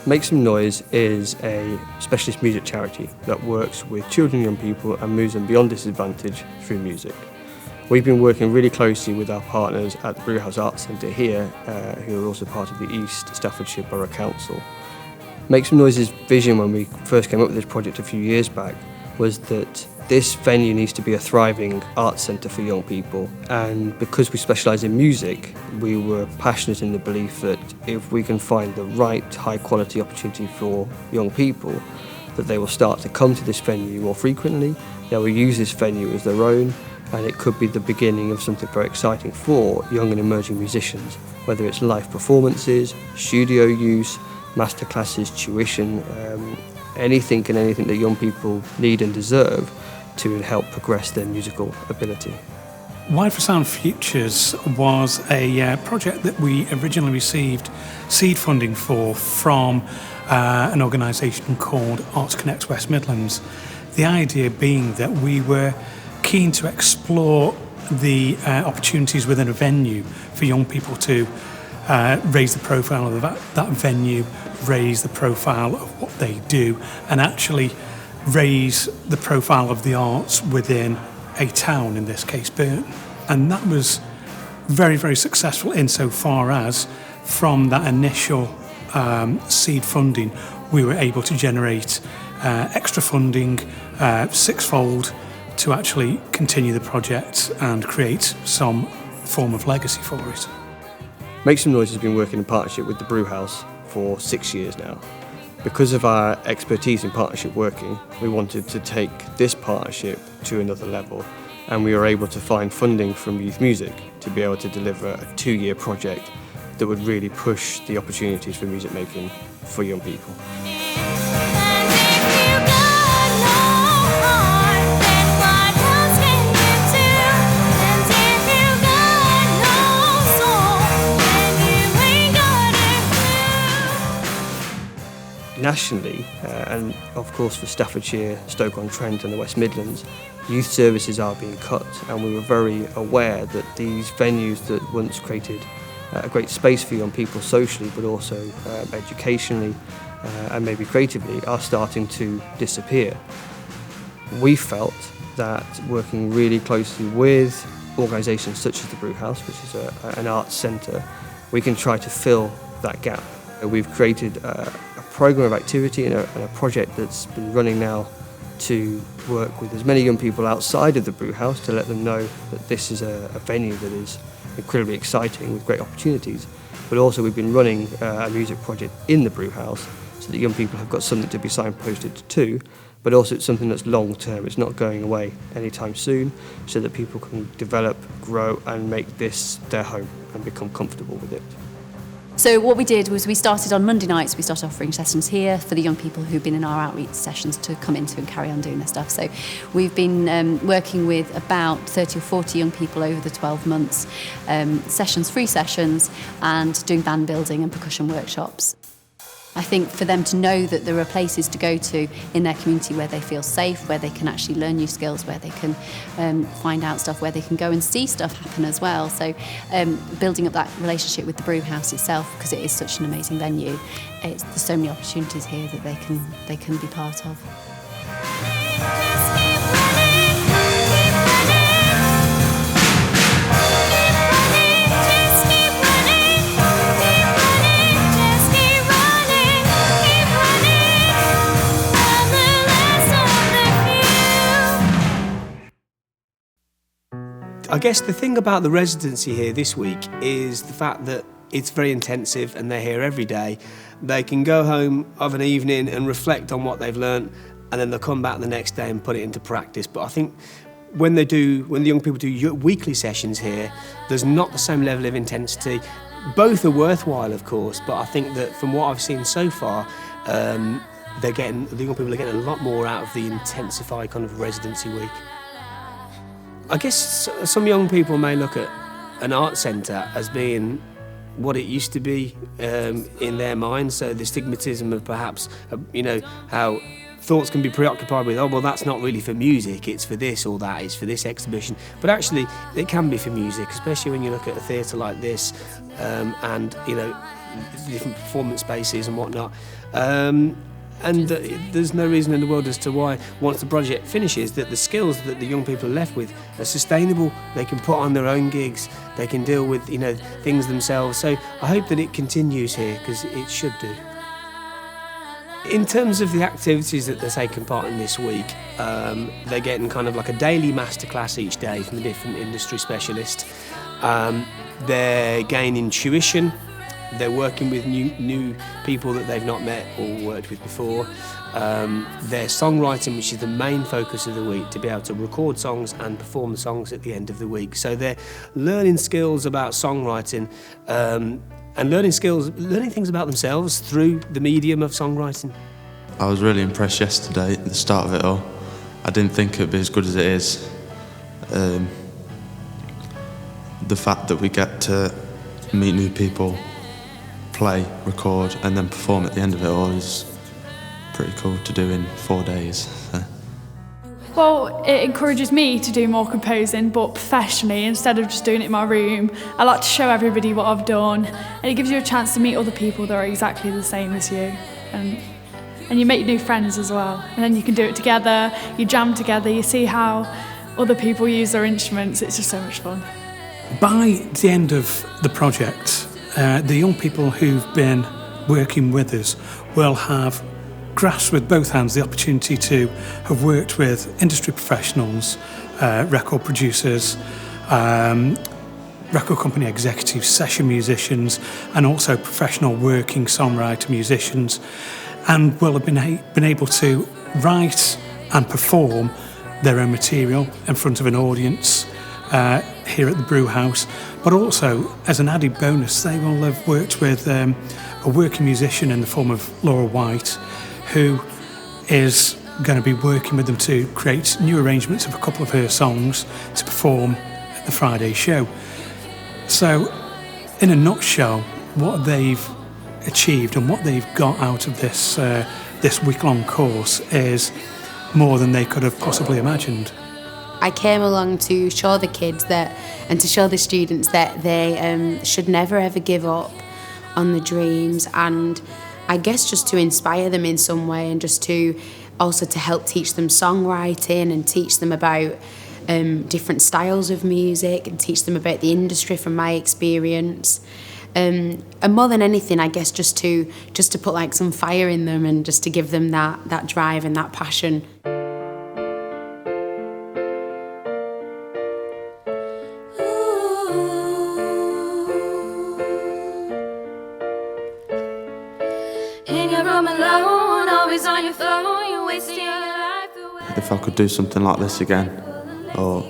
Make Some Noise is a specialist music charity that works with children and young people and moves them beyond disadvantage through music. We've been working really closely with our partners at the Brewhouse Arts Centre here, who are also part of the East Staffordshire Borough Council. Make Some Noise's vision when we first came up with this project a few years back was that this venue needs to be a thriving arts centre for young people, and because we specialise in music, we were passionate in the belief that if we can find the right high quality opportunity for young people, that they will start to come to this venue more frequently, they will use this venue as their own, and it could be the beginning of something very exciting for young and emerging musicians, whether it's live performances, studio use, masterclasses, tuition, anything that young people need and deserve to help progress their musical ability. Wide for Sound Futures was a project that we originally received seed funding for from an organisation called Arts Connect West Midlands. The idea being that we were keen to explore the opportunities within a venue for young people to raise the profile of that venue, raise the profile of what they do, and actually raise the profile of the arts within a town, in this case Burton. And that was very, very successful insofar as from that initial seed funding we were able to generate extra funding sixfold to actually continue the project and create some form of legacy for it. Make Some Noise has been working in partnership with the Brewhouse for 6 years now. Because of our expertise in partnership working, we wanted to take this partnership to another level, and we were able to find funding from Youth Music to be able to deliver a 2-year project that would really push the opportunities for music making for young people. Nationally, and of course for Staffordshire, Stoke-on-Trent and the West Midlands, youth services are being cut, and we were very aware that these venues that once created a great space for young people socially but also educationally and maybe creatively are starting to disappear. We felt that working really closely with organisations such as the Brewhouse, which is an arts centre, we can try to fill that gap. We've created a programme of activity and a project that's been running now to work with as many young people outside of the Brewhouse to let them know that this is a venue that is incredibly exciting with great opportunities. But also we've been running a music project in the Brewhouse so that young people have got something to be signposted to, but also it's something that's long term. It's not going away anytime soon, so that people can develop, grow and make this their home and become comfortable with it. So what we did was we started on Monday nights, we started offering sessions here for the young people who've been in our outreach sessions to come into and carry on doing their stuff. So we've been working with about 30 or 40 young people over the 12 months, sessions, free sessions, and doing band building and percussion workshops. I think for them to know that there are places to go to in their community where they feel safe, where they can actually learn new skills, where they can find out stuff, where they can go and see stuff happen as well. So building up that relationship with the Brewhouse itself, because it is such an amazing venue, there's so many opportunities here that they can be part of. I guess the thing about the residency here this week is the fact that it's very intensive and they're here every day. They can go home of an evening and reflect on what they've learned, and then they'll come back the next day and put it into practice. But I think when the young people do weekly sessions here, there's not the same level of intensity. Both are worthwhile, of course, but I think that from what I've seen so far, the young people are getting a lot more out of the intensified kind of residency week. I guess some young people may look at an art centre as being what it used to be in their minds. So the stigmatism of perhaps, how thoughts can be preoccupied with, oh, well, that's not really for music, it's for this or that, it's for this exhibition. But actually, it can be for music, especially when you look at a theatre like this. And, different performance spaces and whatnot. There's no reason in the world as to why, once the project finishes, that the skills that the young people are left with are sustainable. They can put on their own gigs, they can deal with things themselves. So I hope that it continues here, because it should do. In terms of the activities that they're taking part in this week, they're getting kind of like a daily masterclass each day from a different industry specialist. They're gaining tuition. They're working with new people that they've not met or worked with before. Their songwriting, which is the main focus of the week, to be able to record songs and perform the songs at the end of the week. So they're learning skills about songwriting and learning things about themselves through the medium of songwriting. I was really impressed yesterday at the start of it all. I didn't think it would be as good as it is. The fact that we get to meet new people, play, record, and then perform at the end of it all is pretty cool to do in 4 days. Well, it encourages me to do more composing, but professionally, instead of just doing it in my room. I like to show everybody what I've done, and it gives you a chance to meet other people that are exactly the same as you, and you make new friends as well. And then you can do it together, you jam together, you see how other people use their instruments. It's just so much fun. By the end of the project, the young people who've been working with us will have grasped with both hands the opportunity to have worked with industry professionals, record producers, record company executives, session musicians, and also professional working songwriter musicians, and will have been able to write and perform their own material in front of an audience here at the Brewhouse. But also, as an added bonus, they will have worked with a working musician in the form of Laura White, who is going to be working with them to create new arrangements of a couple of her songs to perform at the Friday show. So, in a nutshell, what they've achieved and what they've got out of this week-long course is more than they could have possibly imagined. I came along to show the kids and to show the students that they should never ever give up on the dreams, and I guess just to inspire them in some way, and just to also to help teach them songwriting and teach them about different styles of music and teach them about the industry from my experience. And more than anything, I guess just to put like some fire in them and just to give them that drive and that passion. If I could do something like this again, or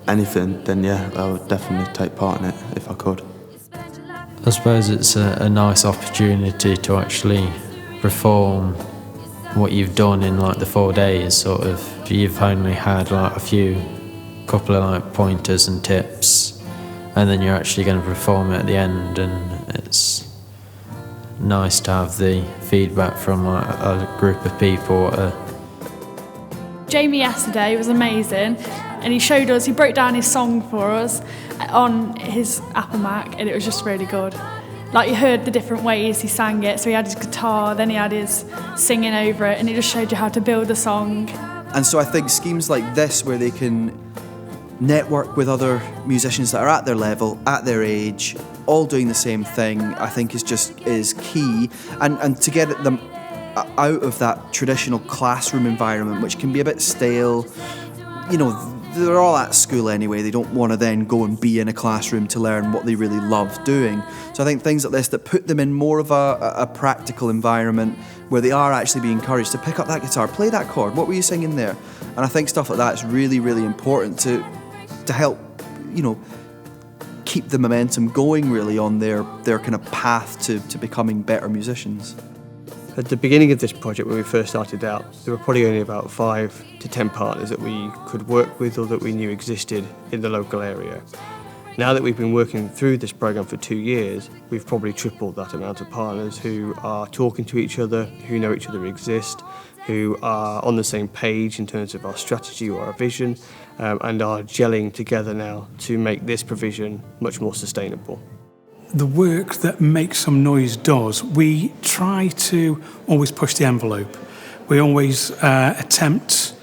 anything, then yeah, I would definitely take part in it if I could. I suppose it's a nice opportunity to actually perform what you've done in like the 4 days, sort of. You've only had like couple of like pointers and tips, and then you're actually going to perform it at the end, and it's nice to have the feedback from like a group of people. Jamie yesterday was amazing, and he broke down his song for us on his Apple Mac, and it was just really good. Like, you heard the different ways he sang it, so he had his guitar, then he had his singing over it, and it just showed you how to build a song. And so I think schemes like this, where they can network with other musicians that are at their level, at their age, all doing the same thing, I think is key. And to get them out of that traditional classroom environment, which can be a bit stale. You know, they're all at school anyway. They don't want to then go and be in a classroom to learn what they really love doing. So I think things like this that put them in more of a practical environment, where they are actually being encouraged to pick up that guitar, play that chord, what were you singing there? And I think stuff like that is really, really important to help, you know, keep the momentum going really on their kind of path to becoming better musicians. At the beginning of this project, when we first started out, there were probably only about 5 to 10 partners that we could work with or that we knew existed in the local area. Now that we've been working through this programme for 2 years, we've probably tripled that amount of partners who are talking to each other, who know each other exist, who are on the same page in terms of our strategy or our vision, and are gelling together now to make this provision much more sustainable. the work that Make Some Noise does, we try to always push the envelope. We always attempt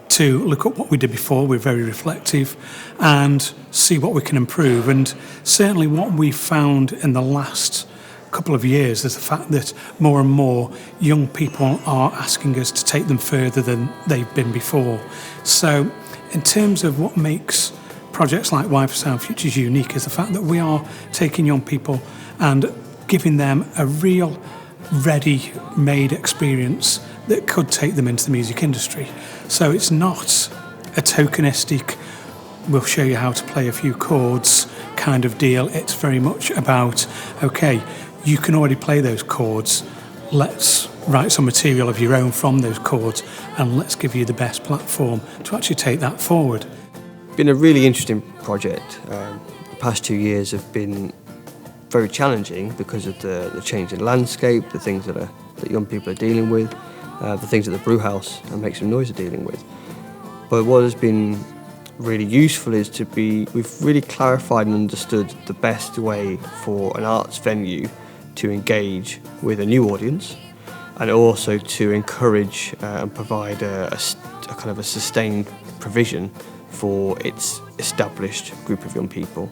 to look at what we did before. We're very reflective and see what we can improve. And certainly what we've found in the last couple of years is the fact that more and more young people are asking us to take them further than they've been before. So in terms of what makes projects like Y for Sound Futures unique is the fact that we are taking young people and giving them a real ready-made experience that could take them into the music industry. So it's not a tokenistic, we'll show you how to play a few chords kind of deal. It's very much about, okay, you can already play those chords, let's write some material of your own from those chords and let's give you the best platform to actually take that forward. It's been a really interesting project. The past 2 years have been very challenging because of the change in landscape, the things that young people are dealing with, the things that the Brewhouse and Make Some Noise are dealing with. But what has been really useful is we've really clarified and understood the best way for an arts venue to engage with a new audience, and also to encourage and provide a kind of a sustained provision for its established group of young people.